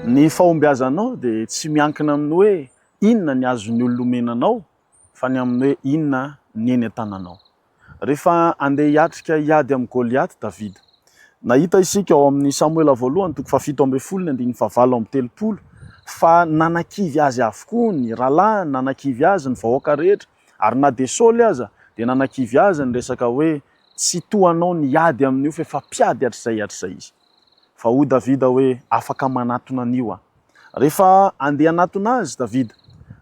Ny fahombiazanao dia tsy miankina amin'ny hoe inona ny azon'ny olomenanao fa ny amin'ny hoe inona ny eny an-tananao. Rehefa andeha hiatrika hiady amin'ny Goliaty Davida, nahita isika ao amin'ny Samuela voalohany 7:7-9:30 fa nanan-kivy azy avokoa ny rahalahy, nanan-kivy azy ny vahoaka rehetra, ary na dia Saoly aza dia nanan-kivy azy ny resaka hoe tsy toanao ny hiady amin'io fa efa mpiady hatr'izay izy. Fa ho Davida hoe afaka manatona an'io aho. Rehefa andeha hanatona azy Davida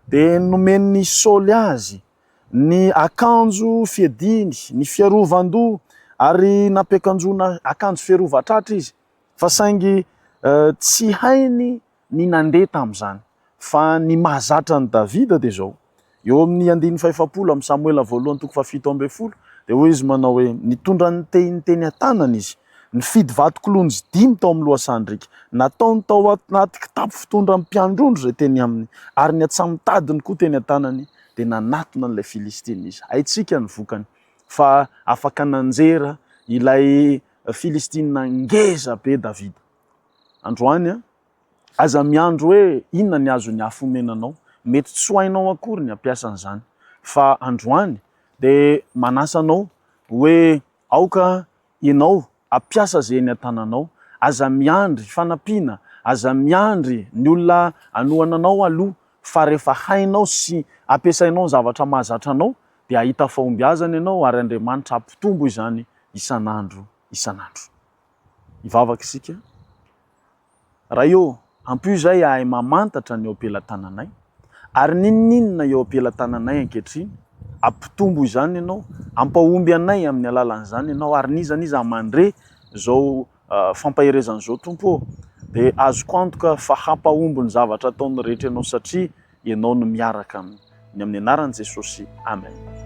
dia nomen'ny Saoly azy ny akanjo fiadiny, ny fiarovan-doha ary nampiakanjona akanjo fiarovan-tratra izy, fa saingy tsy hainy ny nandeha tamin'izany. Fa ny mahazatra ny Davida dia zao. Eo amin'ny 150 amin'ny Samuela voalohany 7:12 dia hoy izy manao hoe nitondra ny teny an-tanany izy, nifidy vato-kolonjy 5 tao amin'ny loha-sandrika, nataony tao anaty kitapo fitondra mpiandrondro izay teny aminy, ary ny atsami-tadiny koa teny an-tanany dia nanatona an'ilay Filistina izy. Haitsika ny vokany fa afaka nanjera ilay Filistina ngeza be Davida. Androany aza miandro hoe inona ny azon'ny afo omenanao, mety tsy ho hainao akory ny ampiasan'izany, fa androany dia manasa anao hoe aoka ianao ampiasa izay eny an-tananao, aza miandry fanampiana, aza miandry ny olona anohana anao aloha, fa rehefa hainao sy ampiasainao ny zavatra mahazatra anao dia ahita fahombiazana ianao ary Andriamanitra ampitombo izany isan'andro isan'andro. Hivavaka isika. Raha eo ampio izay ahay mamantatra ny eo am-pelantananay ary ninona eo am-pelantananay ankehitriny, ampitombo izany ianao, ampahomby anay amin'ny alalan'izany ianao, ary nizaniza mandre zao fampaherezan'izao Tompo, dia azoko antoka fa hampahomby ny zavatra ataon'ny rehetra ianao satria ianao no miaraka aminy. Ny amin'ny anaran'i Jesosy. Amen.